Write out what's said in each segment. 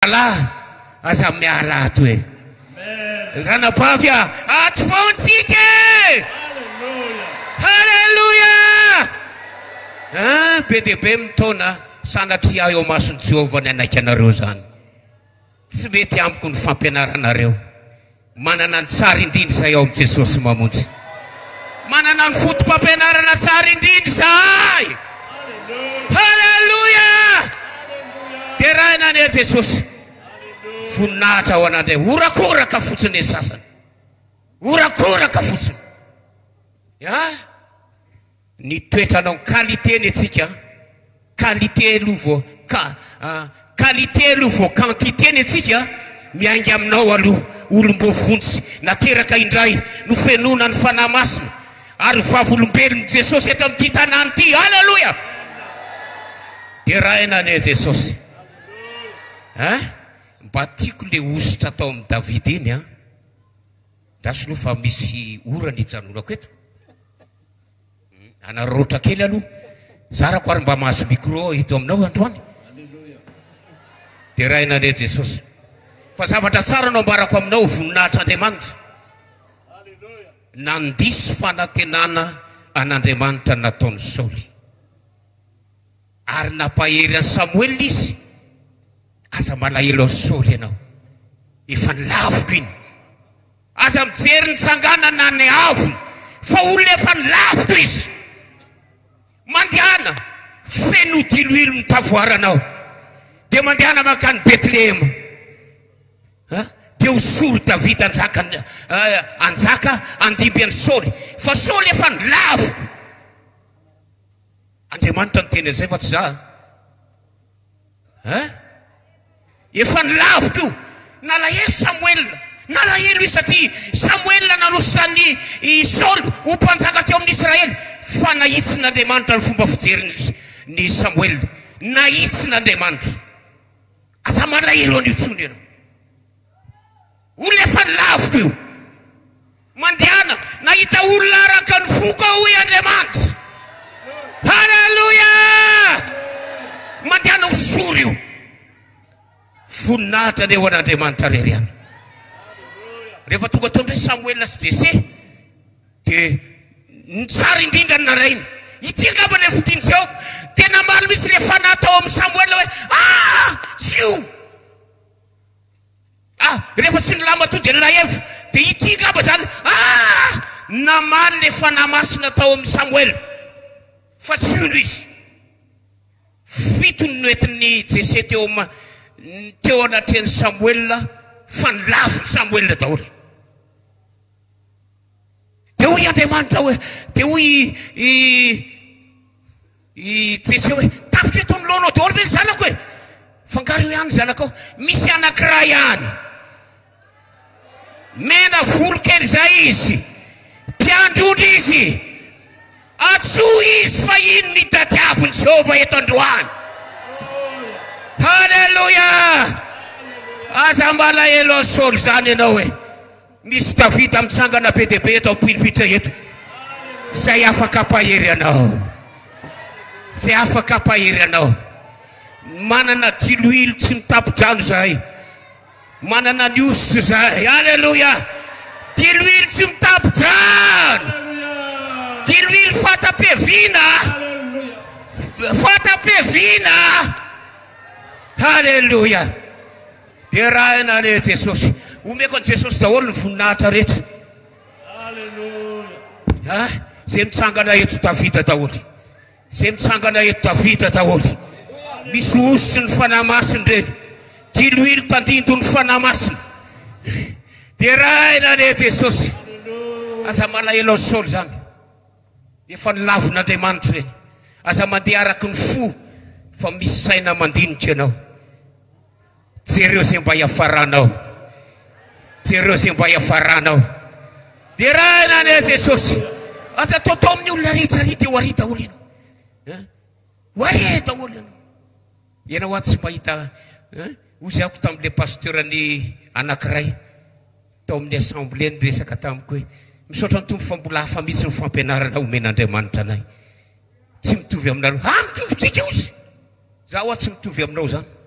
Allah aza miala ato e ranabavya atfontsika haleluya be de be mitona sanatria eo mason'i Jehovah ny anaiky anareo zany tsy mety amiko ny fampianaranareo manana ny tsara indrindra zay ao amin'i Jesosy mamonjy manana ny fotom-pampianarana tsara indrindra zay haleluya de raha nane Jesosy voninahitra ao anandray orakoraka fotsiny e sasany orakoraka fotsiny ny toetranao qualité ny atsika qualité aloha qualité aloha quantité ny atsika miainga aminao aloha olombo vontsy nateraka indray no fenona ny fanahy masina ary vavolombelon'i Jesosy eto amin'ity tanàna ity haleluya de raha enane Jesosy mba tiako le ositra atao amin'i David iny dasy fa misy orana hijanonako eto anarotra kely aloha zarako ary mba mahazo micro hito aminao androany de raha enane Jesosy fa zavatra tsara anao mbarako aminao voninahitra Andriamanitra nandisy fanantenana an'Andriamanitra nataony Saoly ary nampahery an Samuel izy aza malahelo an Saoly ianao efa nilaviko iny aza mijery nitsanganana ny avony fa olona efa nilaviko izy mandehana feno diloilo ny tavoaranao de mandehana makany Betlehema de osolo David anjaka andimby any Saoly fa Saoly efa nilaviko Andriamanitra niteny zay fa tsy za efa nilaviko io nalahelo Samuel nalahelo izy satria Samuel narosany Saoly ho mpanjaka teo amin'ny Israely fa nahitsin'Andriamanitra ny fomba fijeriny Samuel nahitsin'Andriamanitra aza malahelo an'io tsony ianao olona efa nilaviko io mandehana nahita olona araka ny foka hoy Andriamanitra haleluya mandehana osory io voninahitra leo an'Andriamanitra rery any rehefa tonga tao ndray Samuel sy Jesse de nitsara indrindra ny narainy ity angamba le fidiny zao tena malo misy le fanahy tao amin'ny Samuel hoe tsio rehefa tsy nilama to de nilahevo de ity angamba zany namaly le fanahy masina tao amin'ny Samuel fa tsy ino izy fito ny noetin'ny Jesse teo anatreny Samuel fa nilafo Samuel daholo de hoy Andriamanitra hoe de hoy Jesse hoe tapitra eto nolonao de olo ve ny zanako hoe fangaro io ihany zanakao misy anankiray ihany mena volo kely zay izy mpiandrondry izy atsoa izy fa ino ny tadiavony Jehovah eto androany haleluya aza malahelo an Saoly zany ianao hoe misy David amitsangana be de be eto ampilipitra eto zay afaka apahery anao zay afaka apahery anao manana diloilo tsy mitapidrano zahay manana ny ositra zahay haleluya diloilo tsy mitapidrano diloilo fatapevina haleluya de raha enane Jesosy omeko an Jesosy daholo ny voninahitra rehetra zay mitsangana eto Davida daholo zay mitsangana eto Davida daholo misy ositry ny fanahy masiny reny diloilo tandindo ny fanahy masiny de raha enane Jesosy aza malahelo an Saoly zany efa nilavon'Andriamanitra reny aza mandeha araky ny fo fa misy saina mandinika ianao jereo zay mba hiafaranao jereo zay mba hiafaranao de raha enane Jesosy aza totao amin'ny olona rehetrarety eo arita olo ianao oareta olo ianao ianao aty tsy mahita ozy ako tamin'le pasteurany anankiray tao amin'ny assemblée nyresaka tamiko hoe misaotra ny tompo fa mbola hafa mihitsy ny fampianarana omen'Andriamanitra anay tsy mitovy aminareo mitovy tsika ozy zaho aty tsy mitovy aminao zany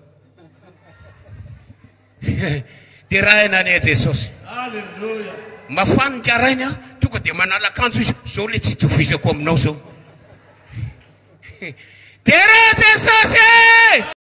Dia raha nane Jesosy. Haleluya. Mafanika raina tonga dia manala akanjo izy zao le tsy tovizako aminao zao. Dia raha Jesosy!